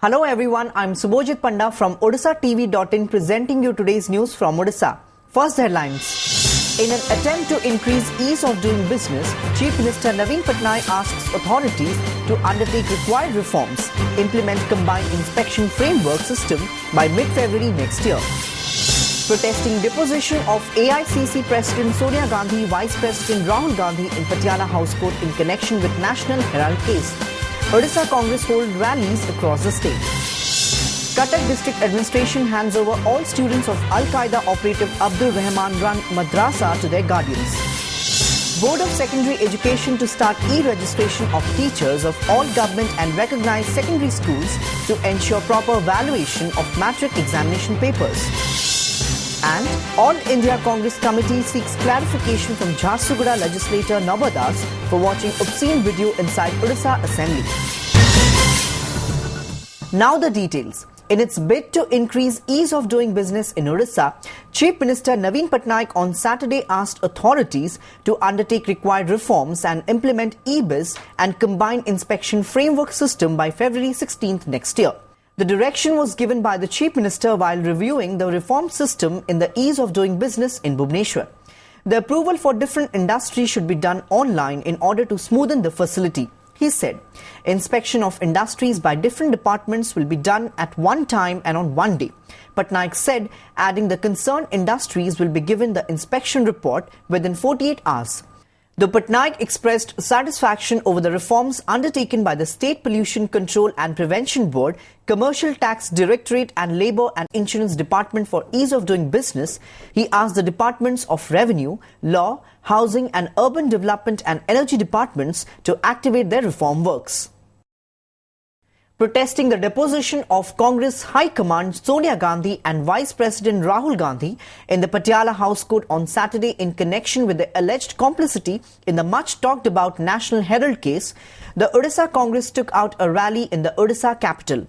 Hello everyone, I'm Subhojit Panda from OdissaTV.in presenting you today's news from Odisha. First headlines. In an attempt to increase ease of doing business, Chief Minister Naveen Patnaik asks authorities to undertake required reforms, implement combined inspection framework system by mid-February next year. Protesting deposition of AICC President Sonia Gandhi, Vice President Rahul Gandhi in Patiala House Court in connection with National Herald case. Odisha Congress hold rallies across the state. Cuttack District Administration hands over all students of Al-Qaeda operative Abdul Rahman run madrasa to their guardians. Board of Secondary Education to start e-registration of teachers of all government and recognized secondary schools to ensure proper valuation of matric examination papers. And All India Congress Committee seeks clarification from Jharsuguda legislator Nabadas for watching obscene video inside Odisha Assembly. Now the details. In its bid to increase ease of doing business in Odisha, Chief Minister Naveen Patnaik on Saturday asked authorities to undertake required reforms and implement e-biz and combined inspection framework system by February 16th next year. The direction was given by the Chief Minister while reviewing the reform system in the ease of doing business in Bhubaneswar. The approval for different industries should be done online in order to smoothen the facility. He said, inspection of industries by different departments will be done at one time and on one day. Patnaik said, adding the concerned industries will be given the inspection report within 48 hours. The Patnaik expressed satisfaction over the reforms undertaken by the State Pollution Control and Prevention Board, Commercial Tax Directorate and Labour and Insurance Department for ease of doing business. He asked the departments of Revenue, Law, Housing and Urban Development and Energy departments to activate their reform works. Protesting the deposition of Congress High Command Sonia Gandhi and Vice President Rahul Gandhi in the Patiala House Court on Saturday in connection with the alleged complicity in the much talked about National Herald case, the Odisha Congress took out a rally in the Odisha capital.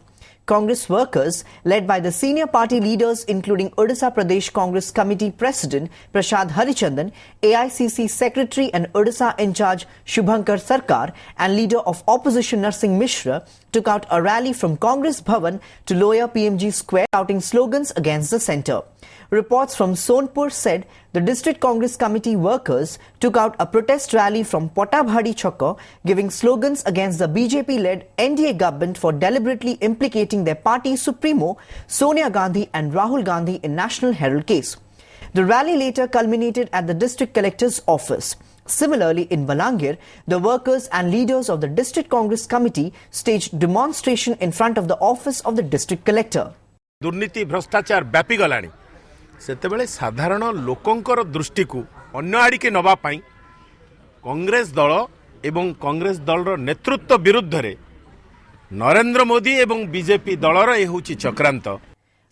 Congress workers, led by the senior party leaders including Odisha Pradesh Congress Committee President Prashad Harichandan, AICC Secretary and Odisha in charge Shubhankar Sarkar and leader of opposition Narsingh Mishra, took out a rally from Congress Bhavan to Lower PMG Square shouting slogans against the centre. Reports from Sonpur said the District Congress Committee workers took out a protest rally from Potabhadi Chokka, giving slogans against the BJP-led NDA government for deliberately implicating their party supremo Sonia Gandhi and Rahul Gandhi in National Herald case. The rally later culminated at the District Collector's office. Similarly, in Balangir, the workers and leaders of the District Congress Committee staged demonstration in front of the office of the District Collector. दुर्नीति भ्रष्टाचार व्यापी गलानी सेतेबेले साधारण लोकंकर दृष्टि को अन्य आड़ी के नवा पाई कांग्रेस दल एवं कांग्रेस दलर नेतृत्व विरुद्ध रे नरेंद्र मोदी एवं बीजेपी दलर ए होची चक्रांत.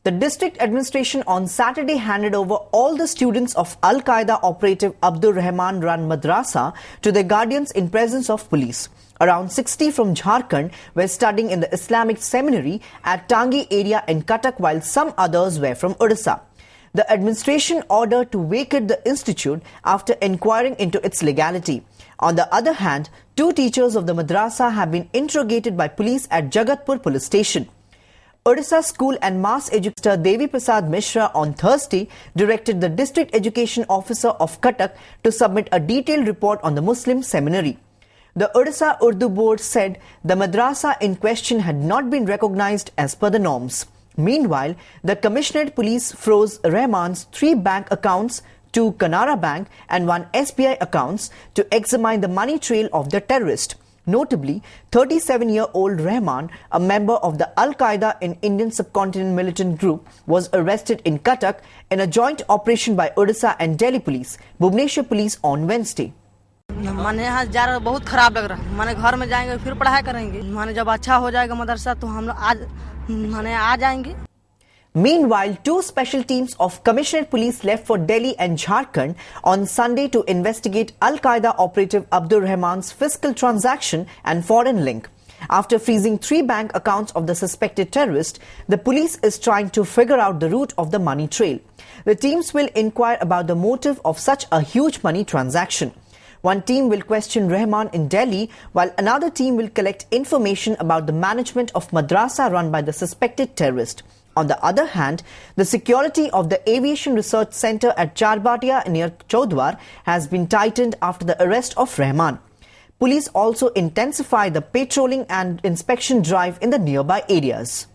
The district administration on Saturday handed over all the students of Al-Qaeda operative Abdul Rahman run madrasa to their guardians in presence of police. Around 60 from Jharkhand were studying in the Islamic seminary at Tangi area in Cuttack, while some others were from Odisha. The administration ordered to vacate the institute after inquiring into its legality. On the other hand, 2 teachers of the madrasa have been interrogated by police at Jagatpur police station. Odisha School and Mass Educator Devi Prasad Mishra on Thursday directed the District Education Officer of Cuttack to submit a detailed report on the Muslim seminary. The Odisha Urdu Board said the madrasa in question had not been recognized as per the norms. Meanwhile, the Commissionerate Police froze Rahman's 3 bank accounts, 2 Canara Bank and 1 SBI accounts to examine the money trail of the terrorist. Notably, 37-year-old Rahman, a member of the Al-Qaeda in Indian subcontinent militant group, was arrested in Cuttack in a joint operation by Odisha and Delhi Police, Bhubaneswar Police on Wednesday. माने यहाँ जा रहा बहुत खराब लग रहा है. माने घर में जाएंगे फिर पढ़ाई करेंगे. माने जब अच्छा हो जाएगा मदरसा तो हम लोग आज माने आ जाएंगे. Meanwhile, 2 special teams of Commissioner Police left for Delhi and Jharkhand on Sunday to investigate Al-Qaeda operative Abdul Rahman's fiscal transaction and foreign link. After freezing 3 bank accounts of the suspected terrorist, the police is trying to figure out the route of the money trail. The teams will inquire about the motive of such a huge money transaction. One team will question Rahman in Delhi, while another team will collect information about the management of madrasa run by the suspected terrorist. On the other hand, the security of the Aviation Research Center at Charbatia near Chaudhar has been tightened after the arrest of Rahman. Police also intensified the patrolling and inspection drive in the nearby areas.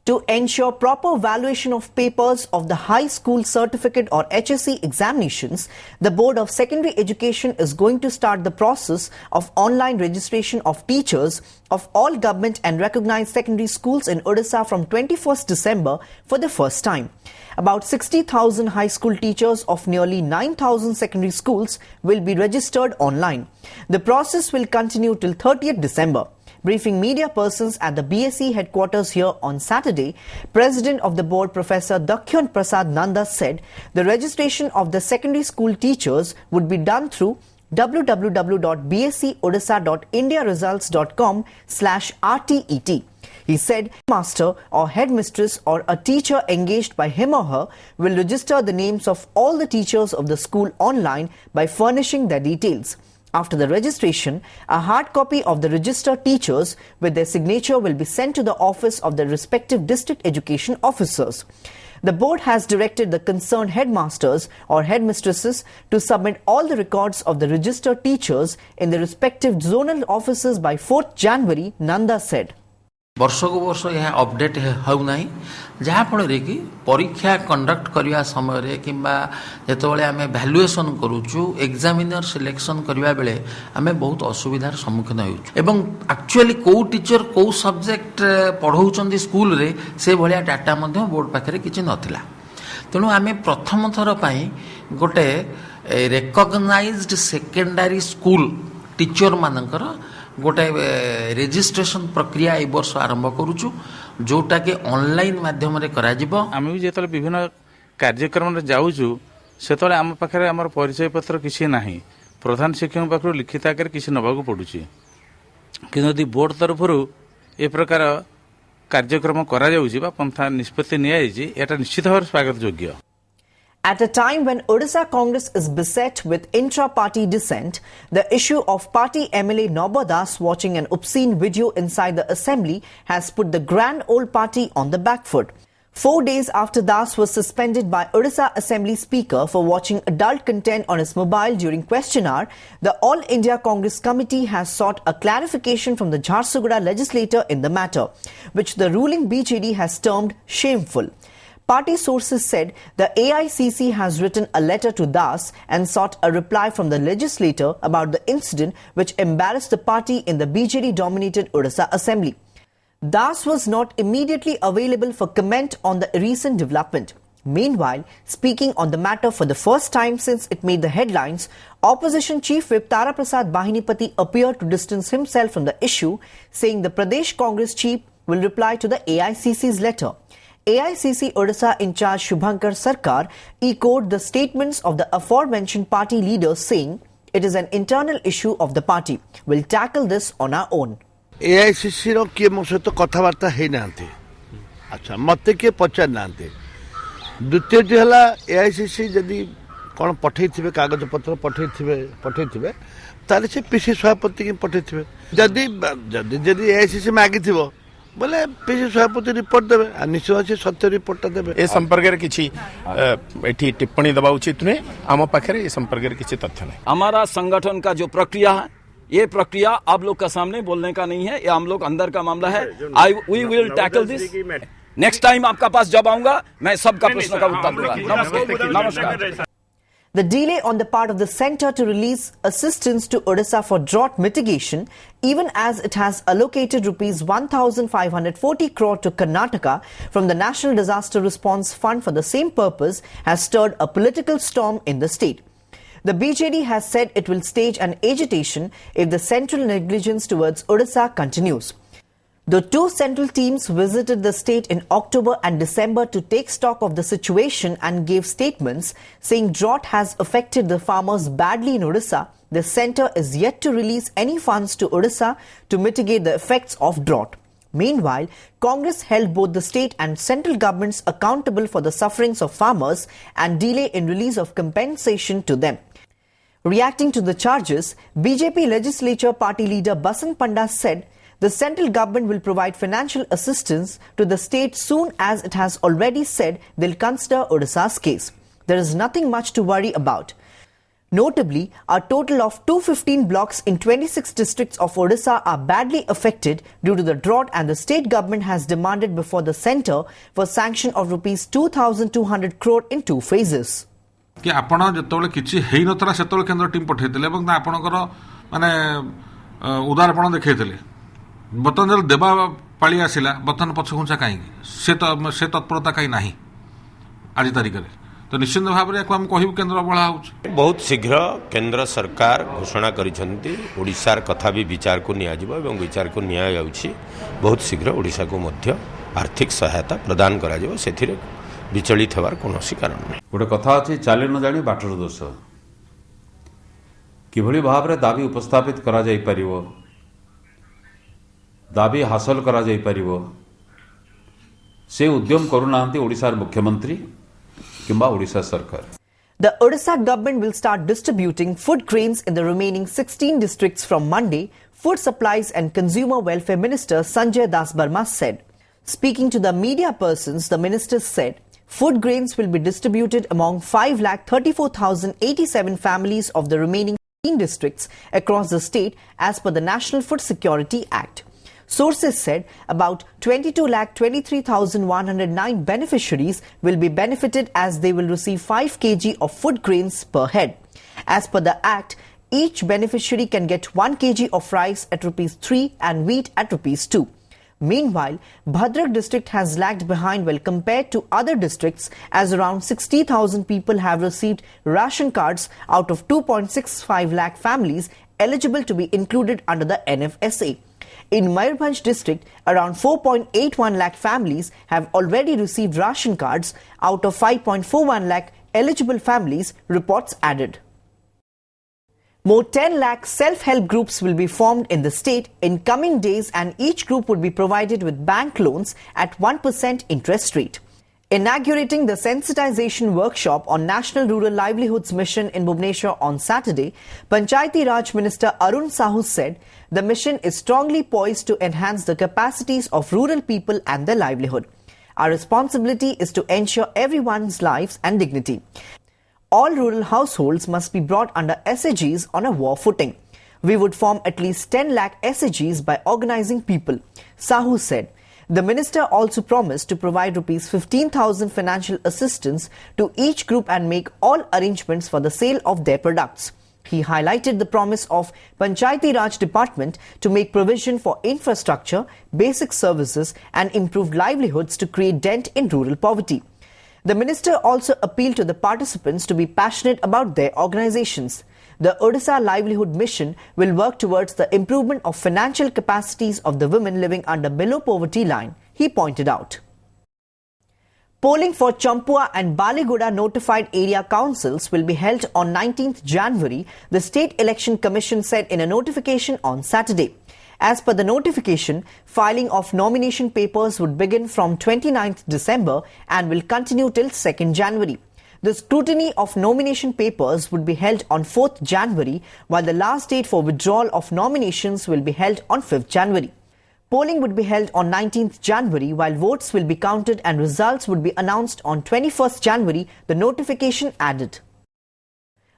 To ensure proper valuation of papers of the High School Certificate or HSC examinations, the Board of Secondary Education is going to start the process of online registration of teachers of all government and recognized secondary schools in Odisha from 21st December for the first time. About 60,000 high school teachers of nearly 9,000 secondary schools will be registered online. The process will continue till 30th December. Briefing media persons at the BSE headquarters here on Saturday, President of the board Professor Dakhyan Prasad Nanda said the registration of the secondary school teachers would be done through www.bseodisha.indiaresults.com/RTET. He said master or headmistress or a teacher engaged by him or her will register the names of all the teachers of the school online by furnishing their details. After the registration, a hard copy of the registered teachers with their signature will be sent to the office of the respective district education officers. The board has directed the concerned headmasters or headmistresses to submit all the records of the registered teachers in the respective zonal offices by 4th January, Nanda said. वर्षको वर्ष यहाँ update होना जहाँफल कि परीक्षा conduct करने समय कि जितेबाला आम भैल्युएसन करुचु एग्जामिनर सिलेक्शन करने बेले आम बहुत असुविधार सम्मुखीन हो एक्चुअली कौ टीचर कौ सब्जेक्ट पढ़ाऊँ स्कूल रे से भाया डाटा बोर्ड पाखे किसी नाला तेणु आम प्रथम थर गोटे रेकग्नाइज्ड सेकेंडरी स्कूल टीचर मानकर गोटे रेजिस्ट्रेशन प्रक्रिया ए वर्ष आरंभ करुचु जोटा कि ऑनलाइन माध्यम रे करा जिवो आम भी जेतले विभिन्न कार्यक्रम रे जाउछु सेतले आम पाखरे हमर परिचय पत्र किछि नाही प्रधान शिक्षक पाखरु लिखित आकर किछि नबाकू पडुछि किंतु यदि बोर्ड तरफरु ए प्रकार कार्यक्रम करा जाउछि बा पंथा निष्पत्ति निया जाइछि एटा निश्चित भाव स्वागत योग्य. At a time when Odisha Congress is beset with intra-party dissent, the issue of party MLA Nobba Das watching an obscene video inside the assembly has put the grand old party on the back foot. 4 days after Das was suspended by Odisha Assembly Speaker for watching adult content on his mobile during question hour, the All India Congress Committee has sought a clarification from the Jharsuguda legislator in the matter, which the ruling BJD has termed shameful. Party sources said the AICC has written a letter to Das and sought a reply from the legislator about the incident which embarrassed the party in the BJD-dominated Odisha Assembly. Das was not immediately available for comment on the recent development. Meanwhile, speaking on the matter for the first time since it made the headlines, Opposition Chief Whip Tara Prasad Bahinipati appeared to distance himself from the issue, saying the Pradesh Congress chief will reply to the AICC's letter. AICC Odisha in charge Shubhankar Sarkar echoed the statements of the aforementioned party leaders, saying it is an internal issue of the party. We'll tackle this on our own. AICC रो किए मो सहित कथबार्ता है नांते अच्छा मते के पचार नांते द्वितीय जो हला AICC जदि कौन पठेइथिबे कागज पत्र पठेइथिबे ताले से पीसी सभापति के पठेइथिबे जदि AICC मागिथिबो बोले पीसी सभापति रिपोर्ट देबे आ निश्चय से सत्य रिपोर्ट देबे ए संपर्क रे किछि एठी टिप्पणी दबा उचित ने आम पाखरे ए संपर्क रे किछि तथ्य नहीं. हमारा संगठन का जो प्रक्रिया है ये प्रक्रिया आप लोग का सामने बोलने का नहीं है, ये हम लोग अंदर का मामला है. We will tackle this next time. आपका पास जब आऊंगा मैं सबका प्रश्न का उत्तर दूंगा. नमस्कार. The delay on the part of the centre to release assistance to Odisha for drought mitigation, even as it has allocated rupees 1,540 crore to Karnataka from the National Disaster Response Fund for the same purpose, has stirred a political storm in the state. The BJD has said it will stage an agitation if the central negligence towards Odisha continues. The two central teams visited the state in October and December to take stock of the situation and gave statements saying drought has affected the farmers badly in Odisha. The centre is yet to release any funds to Odisha to mitigate the effects of drought. Meanwhile, Congress held both the state and central governments accountable for the sufferings of farmers and delay in release of compensation to them. Reacting to the charges, BJP Legislature Party leader Basant Panda said the central government will provide financial assistance to the state soon as it has already said they'll consider Odisha's case. There is nothing much to worry about. Notably, a total of 215 blocks in 26 districts of Odisha are badly affected due to the drought, and the state government has demanded before the centre for sanction of rupees 2,200 crore in 2 phases. कि आपण जेतोले किछि हेई नतरा सेतोले केंद्र team पठेइतिले एवं आपणकर माने उदाहरण देखैतिले बर्तमान जल देबा पाळी आसिला बर्तमान पछघुंचा काई से तत्परता काई नाही आज तारिख रे तो निश्चित भाव में हम कहू केंद्र बढ़ा बहुत शीघ्र केंद्र सरकार घोषणा करिसेंती ओडिशार कथा भी विचार को निया जिवो एवं विचार को निया जाउछि बहुत शीघ्र ओडिशा को मध्य आर्थिक सहायता प्रदान करा जिवो सेथिरे विचलित होवार कोनोसी कारण नहीं गोटे कथा अछि चाली न जानी बाटर दोष किभଳି भाव दाबी उपस्थापित करा जाई परिवो दाबी हासिल करा जाई परिवो से उद्यम करूनांती ओडिशार मुख्यमंत्री किंबा ओडिशा सरकार. The Odisha government will start distributing food grains in the remaining 16 districts from Monday, Food Supplies and Consumer Welfare Minister Sanjay Das Burma said. Speaking to the media persons, the minister said food grains will be distributed among 5,34,087 families of the remaining 16 districts across the state as per the National Food Security Act. Sources said about 22,23,109 beneficiaries will be benefited as they will receive 5 kg of food grains per head. As per the Act, each beneficiary can get 1 kg of rice at Rs 3 and wheat at Rs 2. Meanwhile, Bhadrak district has lagged behind when compared to other districts, as around 60,000 people have received ration cards out of 2.65 lakh families eligible to be included under the NFSA. In Mayurbhanj district, around 4.81 lakh families have already received ration cards out of 5.41 lakh eligible families, reports added. More 10 lakh self-help groups will be formed in the state in coming days, and each group would be provided with bank loans at 1% interest rate. Inaugurating the sensitization workshop on National Rural Livelihoods Mission in Bhubaneswar on Saturday, Panchayati Raj Minister Arun Sahu said the mission is strongly poised to enhance the capacities of rural people and their livelihood. Our responsibility is to ensure everyone's lives and dignity. All rural households must be brought under SAGs on a war footing. We would form at least 10 lakh SAGs by organizing people, Sahu said. The minister also promised to provide Rs 15,000 financial assistance to each group and make all arrangements for the sale of their products. He highlighted the promise of Panchayati Raj Department to make provision for infrastructure, basic services and improved livelihoods to create dent in rural poverty. The minister also appealed to the participants to be passionate about their organizations. The Odisha Livelihood Mission will work towards the improvement of financial capacities of the women living under below poverty line, he pointed out. Polling for Champua and Baligoda notified area councils will be held on 19th January, the State Election Commission said in a notification on Saturday. As per the notification, filing of nomination papers would begin from 29th December and will continue till 2nd January. The scrutiny of nomination papers would be held on 4th January, while the last date for withdrawal of nominations will be held on 5th January. Polling would be held on 19th January, while votes will be counted and results would be announced on 21st January, the notification added.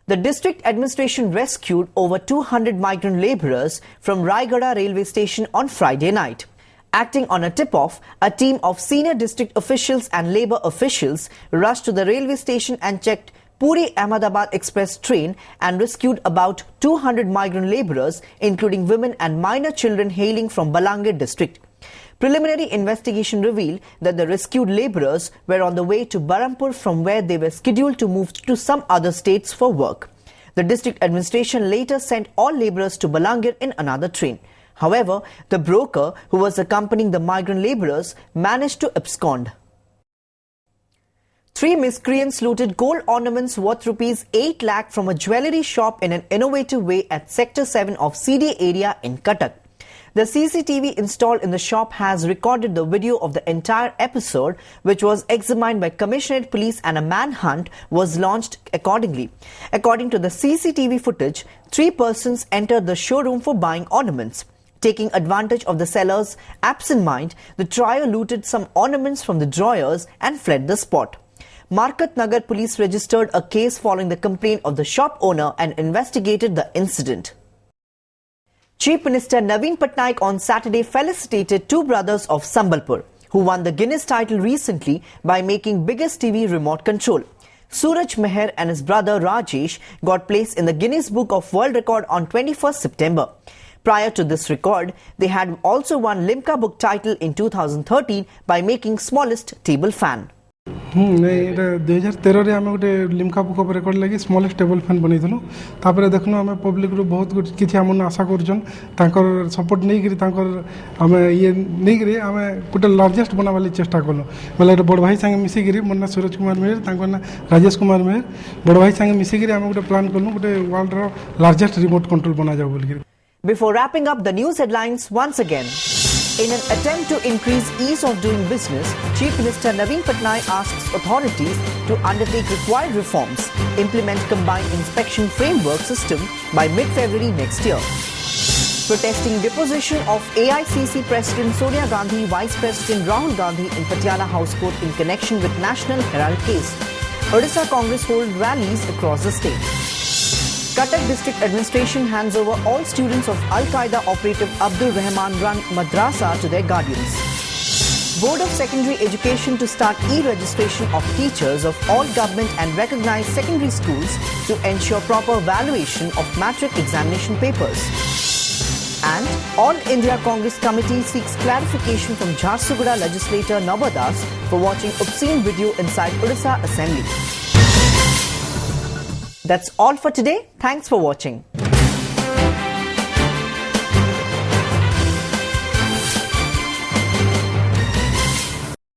The district administration rescued over 200 migrant labourers from Raigada railway station on Friday night. Acting on a tip-off, a team of senior district officials and labour officials rushed to the railway station and checked Puri-Ahmedabad Express train and rescued about 200 migrant labourers, including women and minor children hailing from Balangir district. Preliminary investigation revealed that the rescued labourers were on the way to Barampur from where they were scheduled to move to some other states for work. The district administration later sent all labourers to Balangir in another train. However, the broker who was accompanying the migrant labourers managed to abscond. 3 miscreants looted gold ornaments worth Rs 8 lakh from a jewellery shop in an innovative way at Sector 7 of CD area in Cuttack. The CCTV installed in the shop has recorded the video of the entire episode, which was examined by Commissionerate Police, and a manhunt was launched accordingly. According to the CCTV footage, 3 persons entered the showroom for buying ornaments. Taking advantage of the seller's absent mind, the trio looted some ornaments from the drawers and fled the spot. Markat Nagar police registered a case following the complaint of the shop owner and investigated the incident. Chief Minister Naveen Patnaik on Saturday felicitated 2 brothers of Sambalpur, who won the Guinness title recently by making biggest TV remote control. Suraj Meher and his brother Rajesh got placed in the Guinness Book of World Record on 21st September. Prior to this record, they had also won Limca Book title in 2013 by making smallest table fan. नहीं 2013 रे आमे गोटे Limca book of record लगी smallest table fan बनैथनु तापर देखनु आमे public रो बहुत किछि हमन आशा करजन तांकर सपोर्ट नै करी तांकर आमे ये नै करी आमे गोटे लार्जेस्ट बनावाली चेष्टा करलो मतलब बड़ भाई संगे मिसी करी मन्ना सूरज कुमार मेहर तांकर ना राजेश कुमार मेहर बड़ भाई संगे मिसी करी आमे गोटे प्लान करनु गोटे वर्ल्ड रो लार्जेस्ट रिमोट कंट्रोल बना जाऊ बोल। Before wrapping up the news headlines once again, in an attempt to increase ease of doing business, Chief Minister Naveen Patnaik asks authorities to undertake required reforms, implement combined inspection framework system by mid-February next year. Protesting deposition of AICC President Sonia Gandhi, Vice President Rahul Gandhi in Patiala House Court in connection with National Herald case. Odisha Congress hold rallies across the state. Cuttack District Administration hands over all students of Al-Qaeda operative Abdur Rahman run madrasa to their guardians. Board of Secondary Education to start e-registration of teachers of all government and recognized secondary schools to ensure proper valuation of matric examination papers. And All India Congress Committee seeks clarification from Jharsuguda legislator Nabadas for watching obscene video inside Odisha Assembly. That's all for today. Thanks for watching.